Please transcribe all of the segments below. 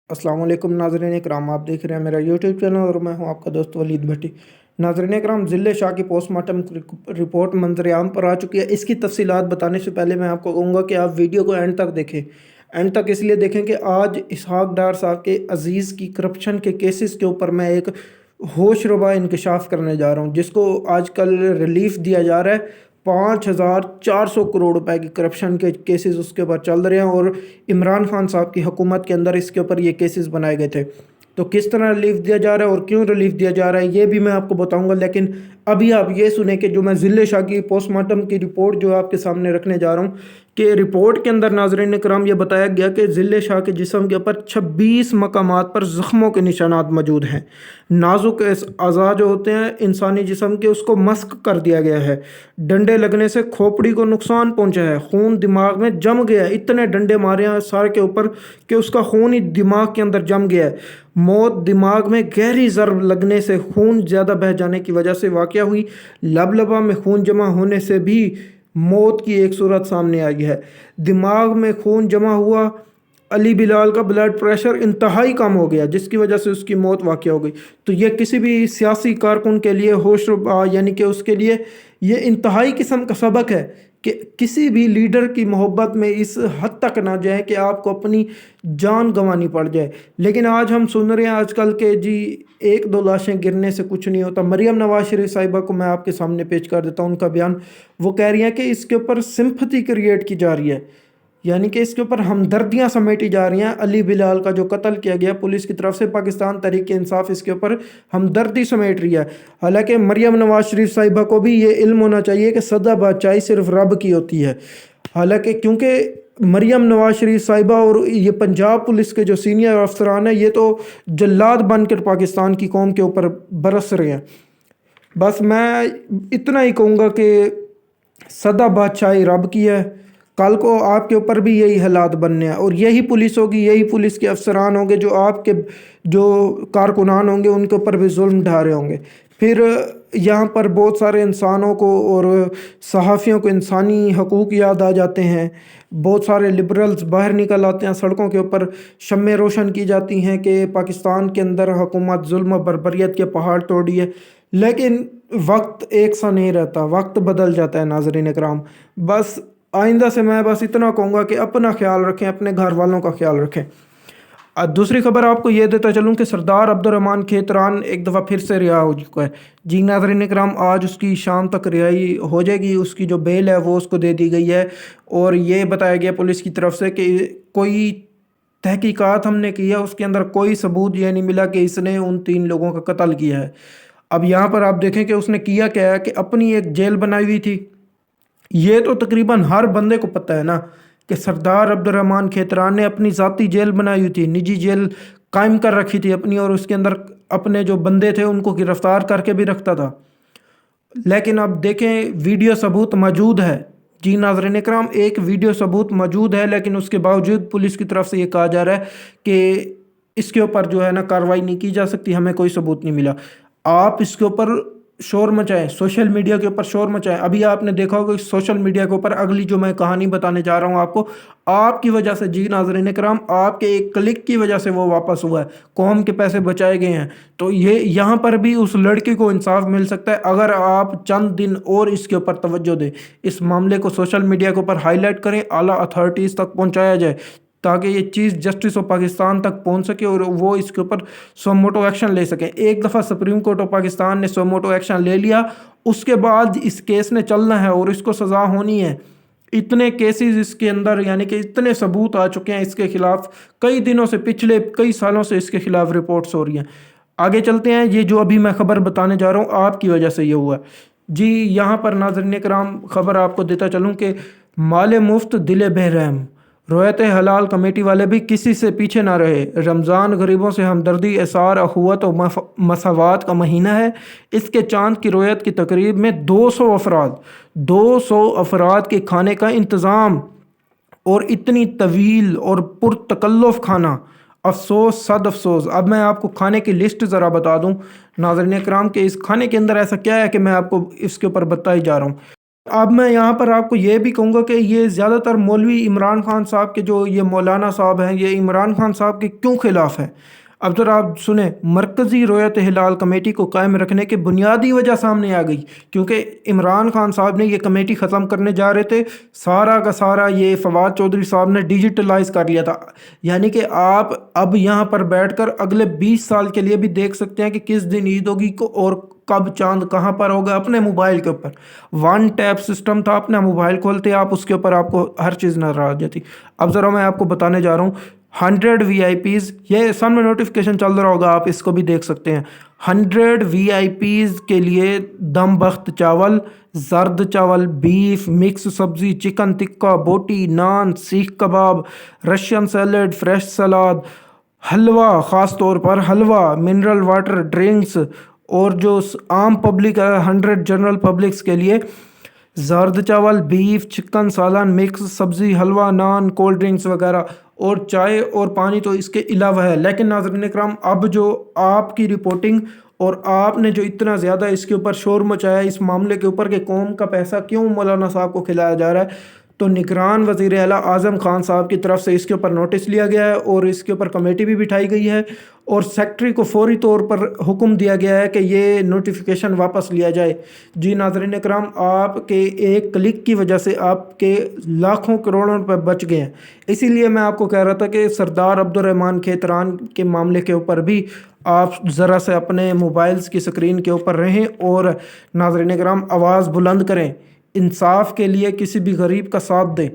अस्सलाम वालेकुम नाज़रीन इकराम, आप देख रहे हैं मेरा यूट्यूब चैनल और मैं हूं आपका दोस्त वलीद भट्टी। नाज़रीन इकराम, ज़िले शाह की पोस्टमार्टम रिपोर्ट मंजर-ए-आम पर आ चुकी है। इसकी तफसीलात बताने से पहले मैं आपको कहूँगा कि आप वीडियो को एंड तक देखें। एंड तक इसलिए देखें कि आज इसहाक डार साहब के अजीज़ की करप्शन के केसेस के ऊपर मैं एक होशरुबा इंकशाफ करने जा रहा हूँ, जिसको आजकल रिलीफ दिया जा रहा है। 5,400 करोड़ रुपए की करप्शन के केसेस उसके ऊपर चल रहे हैं और इमरान खान साहब की हुकूमत के अंदर इसके ऊपर ये केसेस बनाए गए थे। तो किस तरह रिलीफ दिया जा रहा है और क्यों रिलीफ दिया जा रहा है ये भी मैं आपको बताऊंगा, लेकिन अभी आप ये सुने कि जो मैं ज़िले शाह की पोस्टमार्टम की रिपोर्ट जो आपके सामने रखने जा रहा हूँ कि रिपोर्ट के अंदर नाज़रीन कराम ये बताया गया कि ज़िले शाह के जिस्म के ऊपर 26 मकामात पर ज़ख्मों के निशानात मौजूद हैं। नाजुक अज़ा जो होते हैं इंसानी जिस्म के, उसको मस्क कर दिया गया है। डंडे लगने से खोपड़ी को नुकसान पहुंचा है। खून दिमाग में जम गया है। इतने डंडे मारे हैं सर के ऊपर कि उसका खून ही दिमाग के अंदर जम गया है। मौत दिमाग में गहरी ज़रब लगने से, खून ज़्यादा बह जाने की वजह से वाक़या हुई। लबलबा में खून जमा होने से भी मौत की एक सूरत सामने आई है। दिमाग में खून जमा हुआ। अली बिलाल का ब्लड प्रेशर इंतहाई कम हो गया, जिसकी वजह से उसकी मौत वाक़या हो गई। तो ये किसी भी सियासी कारकुन के लिए होशरुबा, यानी कि उसके लिए ये इंतहाई किस्म का सबक है कि किसी भी लीडर की मोहब्बत में इस हद तक ना जाए कि आपको अपनी जान गंवानी पड़ जाए। लेकिन आज हम सुन रहे हैं आजकल के जी, एक दो लाशें गिरने से कुछ नहीं होता। मरियम नवाज शरीफ साहिबा को मैं आपके सामने पेश कर देता हूँ उनका बयान। वो कह रही हैं कि इसके ऊपर सिंपैथी क्रिएट की जा रही है, यानी कि इसके ऊपर हमदर्दियां समेटी जा रही हैं। अली बिलाल का जो कत्ल किया गया पुलिस की तरफ से, पाकिस्तान तहरीक इंसाफ इसके ऊपर हमदर्दी समेट रही है। हालांकि मरियम नवाज शरीफ साहिबा को भी ये इल्म होना चाहिए कि सदा बादशाही सिर्फ रब की होती है। हालांकि क्योंकि मरियम नवाज शरीफ साहिबा और ये पंजाब पुलिस के जो सीनियर अफसरान हैं, ये तो जल्लाद बनकर पाकिस्तान की कौम के ऊपर बरस रहे हैं। बस मैं इतना ही कहूँगा कि सदा बादशाही रब की है। कल को आपके ऊपर भी यही हालात बनने हैं और यही पुलिस होगी, यही पुलिस के अफसरान होंगे जो आपके जो कारकुनान होंगे उनके ऊपर भी जुल्म ढा रहे होंगे। फिर यहाँ पर बहुत सारे इंसानों को और सहाफ़ियों को इंसानी हकूक़ याद आ जाते हैं। बहुत सारे लिबरल्स बाहर निकल आते हैं, सड़कों के ऊपर शम्में रोशन की जाती हैं कि पाकिस्तान के अंदर हुकूमत जुल्म बर्बरियत के पहाड़ तोड़ी है। लेकिन वक्त एक सा नहीं रहता, वक्त बदल जाता है नाज़रीन इकराम। बस आइंदा से मैं बस इतना कहूँगा कि अपना ख्याल रखें, अपने घर वालों का ख्याल रखें। दूसरी खबर आपको ये देता चलूँ कि सरदार अब्दुर्रहमान खेतरान एक दफ़ा फिर से रिहा हो चुका है। जी नाज़रीन इकराम, आज उसकी शाम तक रिहाई हो जाएगी। उसकी जो बेल है वो उसको दे दी गई है और ये बताया गया पुलिस की तरफ से कि कोई तहकीकात हमने की है, उसके अंदर कोई सबूत ये नहीं मिला कि इसने उन 3 लोगों का कत्ल किया है। अब यहाँ पर आप देखें कि उसने किया क्या है कि अपनी एक जेल बनाई हुई थी। ये तो तकरीबन हर बंदे को पता है ना कि सरदार अब्दुर्रहमान खेतरान ने अपनी ज़ाती जेल बनाई हुई थी, निजी जेल कायम कर रखी थी अपनी, और उसके अंदर अपने जो बंदे थे उनको गिरफ्तार करके भी रखता था। लेकिन अब देखें, वीडियो सबूत मौजूद है। जी नाज़रीन इकराम, एक वीडियो सबूत मौजूद है, लेकिन उसके बावजूद पुलिस की तरफ से ये कहा जा रहा है कि इसके ऊपर जो है ना कार्रवाई नहीं की जा सकती, हमें कोई सबूत नहीं मिला। आप इसके ऊपर शोर मचाएं, सोशल मीडिया के ऊपर शोर मचाएं। अभी आपने देखा होगा कि सोशल मीडिया के ऊपर अगली जो मैं कहानी बताने जा रहा हूँ आपको, आपकी वजह से जी नाज़रीन कराम, आपके एक क्लिक की वजह से वो वापस हुआ है, कौम के पैसे बचाए गए हैं। तो ये यहाँ पर भी उस लड़की को इंसाफ मिल सकता है अगर आप चंद दिन और इसके ऊपर तवज्जो दें, इस मामले को सोशल मीडिया के ऊपर हाईलाइट करें, आला अथॉरिटीज़ तक पहुँचाया जाए ताकि ये चीज़ जस्टिस ऑफ पाकिस्तान तक पहुंच सके और वो इसके ऊपर सोमोटो एक्शन ले सके। एक दफ़ा सुप्रीम कोर्ट ऑफ पाकिस्तान ने सोमोटो एक्शन ले लिया, उसके बाद इस केस ने चलना है और इसको सज़ा होनी है। इतने केसेस इसके अंदर, यानी कि इतने सबूत आ चुके हैं इसके खिलाफ, कई दिनों से, पिछले कई सालों से इसके खिलाफ रिपोर्ट्स हो रही हैं। आगे चलते हैं। ये जो अभी मैं ख़बर बताने जा रहा हूँ आपकी वजह से ये हुआ जी। यहाँ पर नाज़रीन कराम खबर आपको देता चलूँ कि माले मुफ्त दिले बेरहम, रोयत हलाल कमेटी वाले भी किसी से पीछे ना रहे। रमज़ान गरीबों से हमदर्दी, एसार, अखुवत और मसावात का महीना है। इसके चांद की रोयत की तकरीब में 200 अफराद के खाने का इंतज़ाम, और इतनी तवील और पुरतकल्लुफ़ खाना, अफसोस सद अफसोस। अब मैं आपको खाने की लिस्ट ज़रा बता दूं नाज़रीन कराम के इस खाने के अंदर ऐसा क्या है कि मैं आपको इसके ऊपर बता ही जा रहा हूँ। अब मैं यहाँ पर आपको ये भी कहूँगा कि ये ज़्यादातर मौलवी इमरान खान साहब के जो ये मौलाना साहब हैं, ये इमरान खान साहब के क्यों खिलाफ हैं। अब ज़रा आप सुने, मरकज़ी रोयत हिलाल कमेटी को कायम रखने की बुनियादी वजह सामने आ गई, क्योंकि इमरान खान साहब ने ये कमेटी ख़त्म करने जा रहे थे। सारा का सारा ये फवाद चौधरी साहब ने डिजिटलाइज कर लिया था। यानी कि आप अब यहाँ पर बैठकर अगले 20 साल के लिए भी देख सकते हैं कि किस दिन ईद होगी को और कब चांद कहाँ पर होगा, अपने मोबाइल के ऊपर। वन टैप सिस्टम था, अपना मोबाइल खोलते आप, उसके ऊपर आपको हर चीज़ नजर आ जाती। अब ज़रा मैं आपको बताने जा रहा हूँ 100 VIPs, ये सामने नोटिफिकेशन चल रहा होगा, आप इसको भी देख सकते हैं। 100 VIPs के लिए दम बख्त चावल, जर्द चावल, बीफ, मिक्स सब्जी, चिकन टिक्का, बोटी, नान, सीख कबाब, रशियन सैलड, फ्रेश सलाद, हलवा, ख़ास तौर पर हलवा, मिनरल वाटर, ड्रिंक्स, और जो आम पब्लिक है 100 जनरल पब्लिक्स के लिए जर्द चावल, बीफ, चिकन, सालन, मिक्स सब्ज़ी, हलवा, नान, कोल्ड ड्रिंक्स वगैरह, और चाय और पानी तो इसके अलावा है। लेकिन नाज़रीन इकराम, अब जो आपकी रिपोर्टिंग और आपने जो इतना ज़्यादा इसके ऊपर शोर मचाया इस मामले के ऊपर कि कौम का पैसा क्यों मौलाना साहब को खिलाया जा रहा है, तो निगरान वज़ीर आला आज़म खान साहब की तरफ से इसके ऊपर नोटिस लिया गया है और इसके ऊपर कमेटी भी बिठाई गई है, और सेक्रेटरी को फौरी तौर पर हुक्म दिया गया है कि ये नोटिफिकेशन वापस लिया जाए। जी नाज़रीन इकराम, आपके एक क्लिक की वजह से आपके लाखों करोड़ों रुपए बच गए हैं। इसीलिए मैं आपको कह रहा था कि सरदार अब्दुर्रहमान खेतरान के मामले के ऊपर भी आप ज़रा से अपने मोबाइल्स की स्क्रीन के ऊपर रहें और नाज़रीन इकराम आवाज़ बुलंद करें, इंसाफ के लिए किसी भी गरीब का साथ दें।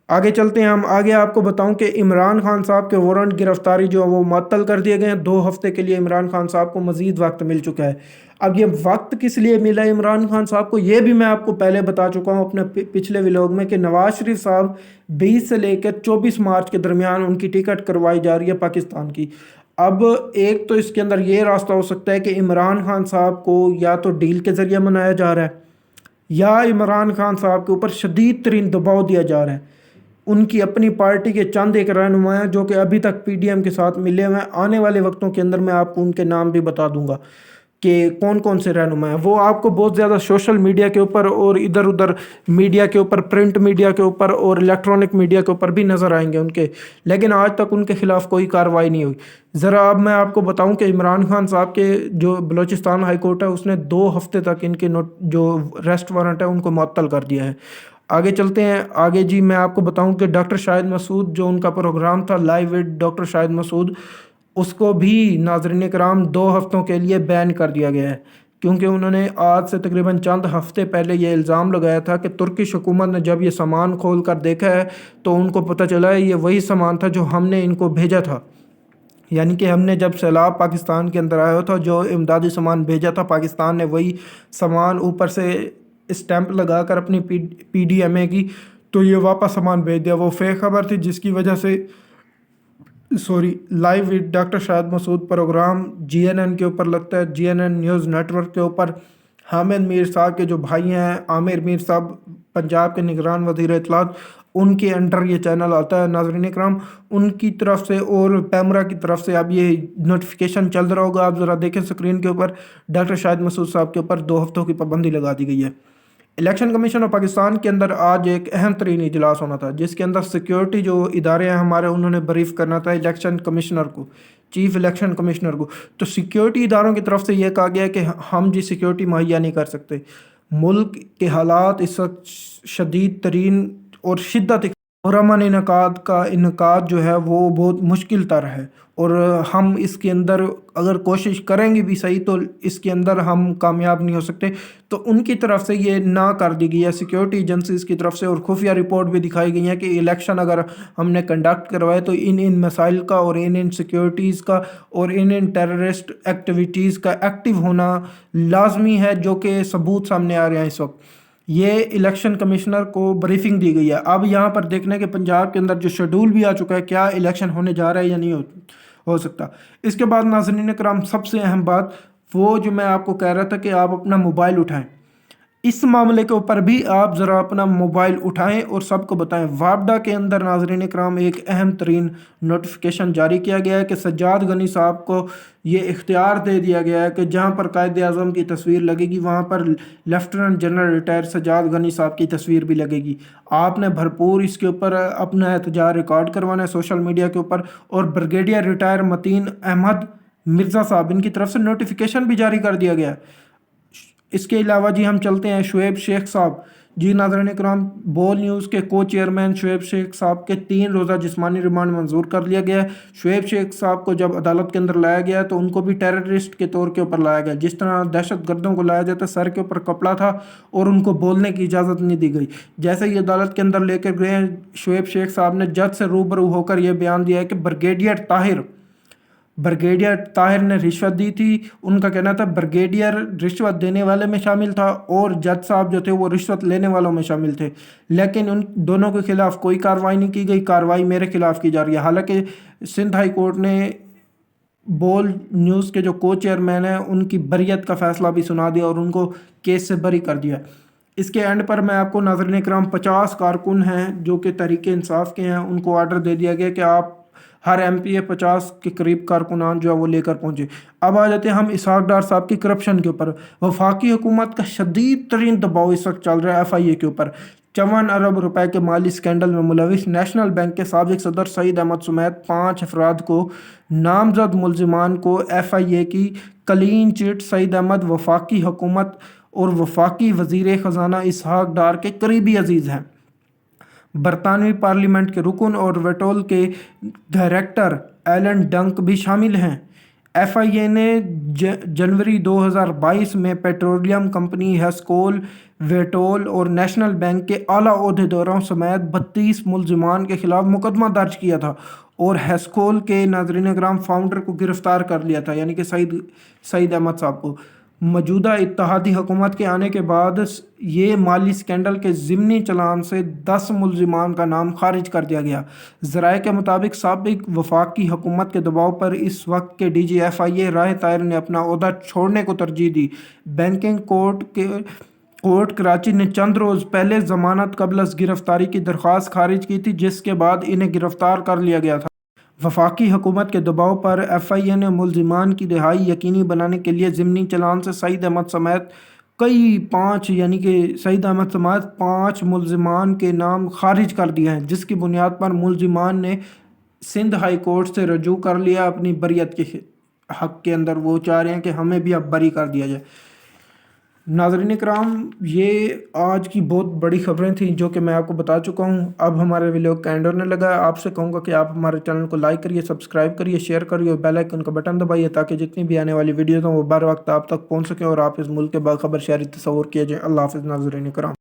आगे चलते हैं हम। आगे आपको बताऊं कि इमरान खान साहब के वारंट गिरफ्तारी जो है वो मुअत्तल कर दिए गए हैं। 2 हफ्ते के लिए इमरान खान साहब को मज़ीद वक्त मिल चुका है। अब ये वक्त किस लिए मिला है इमरान खान साहब को, ये भी मैं आपको पहले बता चुका हूँ अपने पिछले व्लॉग में कि नवाज शरीफ साहब 20 से लेकर 24 मार्च के दरमियान उनकी टिकट करवाई जा रही है पाकिस्तान की। अब एक तो इसके अंदर ये रास्ता हो सकता है कि इमरान खान साहब को या तो डील के ज़रिए मनाया जा रहा है, या इमरान खान साहब के ऊपर शदीद तरीन दबाव दिया जा रहा है। उनकी अपनी पार्टी के चंद एक रहनुमा हैं जो कि अभी तक PDM के साथ मिले हुए हैं। आने वाले वक्तों के अंदर मैं आपको उनके नाम भी बता दूंगा कि कौन कौन से रहनुमा हैं। वो आपको बहुत ज़्यादा सोशल मीडिया के ऊपर और इधर उधर मीडिया के ऊपर, प्रिंट मीडिया के ऊपर और इलेक्ट्रॉनिक मीडिया के ऊपर भी नज़र आएंगे उनके, लेकिन आज तक उनके खिलाफ कोई कार्रवाई नहीं हुई। ज़रा अब मैं आपको बताऊं कि इमरान खान साहब के जो बलूचिस्तान हाई कोर्ट है उसने 2 हफ्ते तक इनके जो अरेस्ट वारंट है उनको मुअत्तल कर दिया है। आगे चलते हैं। आगे जी मैं आपको बताऊं कि डॉक्टर शाहिद मसूद, जो उनका प्रोग्राम था live with doctor Shahid Masood, उसको भी नाज़रीन कराम 2 हफ्तों के लिए बैन कर दिया गया है, क्योंकि उन्होंने आज से तकरीबन चंद हफ्ते पहले ये इल्ज़ाम लगाया था कि तुर्किश हुकूमत ने जब ये सामान खोल कर देखा है तो उनको पता चला है ये वही सामान था जो हमने इनको भेजा था। यानी कि हमने जब सैलाब पाकिस्तान के अंदर आया था, जो इमदादी सामान भेजा था, पाकिस्तान ने वही सामान ऊपर से स्टैंप लगा कर अपनी PDMA की, तो ये वापस सामान भेज दिया। वो फेक खबर थी जिसकी वजह से live with doctor Shahid Masood program GNN के ऊपर लगता है, GNN न्यूज़ नेटवर्क के ऊपर। हामिद मीर साहब के जो भाई हैं, आमिर मीर साहब पंजाब के निगरान वज़ीर इत्तलात, उनके अंडर ये चैनल आता है। नाज़रीन इकराम, उनकी तरफ से और पैमरा की तरफ से अब ये नोटिफिकेशन चल रहा होगा, आप ज़रा देखें स्क्रीन के ऊपर। डॉक्टर शाहिद मसूद साहब के ऊपर 2 हफ्तों की पाबंदी लगा दी गई है। इलेक्शन कमीशन ऑफ पाकिस्तान के अंदर आज एक अहम तरीन इजलास होना था, जिसके अंदर सिक्योरिटी जो इदारे हैं हमारे, उन्होंने ब्रीफ करना था इलेक्शन कमिश्नर को, चीफ इलेक्शन कमिश्नर को। तो सिक्योरिटी इदारों की तरफ से ये कहा गया कि हम जी सिक्योरिटी मुहैया नहीं कर सकते। मुल्क के हालात इस वक्त शदीद तरीन और शिद्दत और अमन इनकाद जो है वो बहुत मुश्किल तर है, और हम इसके अंदर अगर कोशिश करेंगे भी सही तो इसके अंदर हम कामयाब नहीं हो सकते। तो उनकी तरफ से ये ना कर दी गई है सिक्योरिटी एजेंसीज़ की तरफ से, और खुफिया रिपोर्ट भी दिखाई गई है कि इलेक्शन अगर हमने कंडक्ट करवाए तो इन मसाइल का और इन सिक्योरिटीज़ का और इन टेररिस्ट एक्टिविटीज़ का एक्टिव होना लाजमी है, जो कि सबूत सामने आ रहे हैं इस वक्त। ये इलेक्शन कमिश्नर को ब्रीफिंग दी गई है। अब यहाँ पर देखने के पंजाब के अंदर जो शेड्यूल भी आ चुका है, क्या इलेक्शन होने जा रहा है या नहीं हो सकता। इसके बाद नाज़रीन कराम, सबसे अहम बात वो जो मैं आपको कह रहा था कि आप अपना मोबाइल उठाएं। इस मामले के ऊपर भी आप ज़रा अपना मोबाइल उठाएं और सबको बताएं। वापडा के अंदर नाज़रीन कराम एक अहम तरीन नोटिफिकेशन जारी किया गया है कि सज्जाद गनी साहब को ये इख्तियार दे दिया गया है कि जहां पर कायद आज़म की तस्वीर लगेगी वहां पर lieutenant general retire Sajjad Ghani साहब की तस्वीर भी लगेगी। आपने भरपूर इसके ऊपर अपना एहतजाज रिकॉर्ड करवाना है सोशल मीडिया के ऊपर। और ब्रिगेडियर रिटायर मतीन अहमद मिर्ज़ा साहब इनकी तरफ से नोटिफिकेशन भी जारी कर दिया गया है। इसके अलावा जी हम चलते हैं शुएब शेख साहब। जी नाज़रीन इकराम, बोल न्यूज़ के को चेयरमैन शुएब शेख साहब के 3 रोज़ा जिस्मानी रिमांड मंजूर कर लिया गया है। शुएब शेख साहब को जब अदालत के अंदर लाया गया तो उनको भी टेररिस्ट के तौर के ऊपर लाया गया। जिस तरह दहशत गर्दों को लाया जाता है, सर के ऊपर कपड़ा था और उनको बोलने की इजाज़त नहीं दी गई। जैसे ही अदालत के अंदर लेकर गए, शुएब शेख साहब ने जज से रूबरू होकर यह बयान दिया है कि ब्रिगेडियर ताहिर ने रिश्वत दी थी। उनका कहना था ब्रिगेडियर रिश्वत देने वाले में शामिल था और जज साहब जो थे वो रिश्वत लेने वालों में शामिल थे, लेकिन उन दोनों के खिलाफ कोई कार्रवाई नहीं की गई। कार्रवाई मेरे खिलाफ की जा रही है। हालांकि सिंध हाई कोर्ट ने बोल न्यूज़ के जो को चेयरमैन हैं उनकी बरियत का फैसला भी सुना दिया और उनको केस से बरी कर दिया। इसके एंड पर मैं आपको नाज़रीन इकराम 50 कारकुन हैं जो कि तहरीक इंसाफ के हैं, उनको ऑर्डर दे दिया गया कि आप हर MPA 50 के करीब कारकुनान जो है वो लेकर पहुंचे। अब आ जाते हैं हम इसहाक डार साहब की करप्शन के ऊपर। वफाकी हुकूमत का शदीद तरीन दबाव इस वक्त चल रहा है FIA के ऊपर। 54 अरब रुपए के माली स्कैंडल में मुलविस नेशनल बैंक के साबिक सदर सईद अहमद समेत 5 अफराद को नामजद मुलजिमान को FIA की क्लीन चिट सईद अहमद वफाकी हुकूमत और वफाकी वजीर ख़जाना इसहाक डार के करीबी अजीज़ हैं। बरतानवी पार्लियामेंट के रुकन और वेटोल के डायरेक्टर एलन डंक भी शामिल हैं। FIA ने जनवरी 2022 में पेट्रोलियम कंपनी हेस्कोल, वेटोल और नेशनल बैंक के आला ओहदेदारों समेत 32 मुलजिमान के खिलाफ मुकदमा दर्ज किया था और हेस्कोल के नाज़रीन कराम फाउंडर को गिरफ्तार कर लिया था, यानी कि सईद अहमद साहब को। मौजूदा इत्तेहादी हुकूमत के आने के बाद ये माली स्कैंडल के ज़िमनी चलान से 10 मुलजिमान का नाम खारिज कर दिया गया। ज़राए के मुताबिक साबिक वफाकी हुकूमत के दबाव पर इस वक्त के DG FIA राय ताहिर ने अपना ओहदा छोड़ने को तरजीह दी। बैंकिंग कोर्ट कराची ने चंद रोज़ पहले ज़मानत कबल गिरफ्तारी की दरख्वास्त खारिज की थी, जिसके बाद इन्हें गिरफ्तार कर लिया गया था। वफाकी हुकूमत के दबाव पर FIA ने मुलजिमान की रिहाई यकीनी बनाने के लिए ज़िमनी चलान से सईद अहमद समेत सईद अहमद समेत 5 मुलजिमान के नाम खारिज कर दिए हैं, जिसकी बुनियाद पर मुलजिमान ने सिंध हाई कोर्ट से रजू कर लिया अपनी बरियत के हक़ के अंदर। वो चाह रहे हैं कि हमें भी अब बरी कर दिया जाए। नाज़रीन कराम, ये आज की बहुत बड़ी ख़बरें थी जो कि मैं आपको बता चुका हूँ। अब हमारे वीडियो का एंड होने लगा है। आपसे कहूँगा कि आप हमारे चैनल को लाइक करिए, सब्सक्राइब करिए, शेयर करिए और बेल आइकन का बटन दबाइए ताकि जितनी भी आने वाली वीडियोज़ हों वो बर वक्त आप तक पहुँच सकें और आप इस मुल्क के बाखबर शहरी तस्वुर किए जाए। अल्लाह हाफ़िज़ नाज़रीन कराम।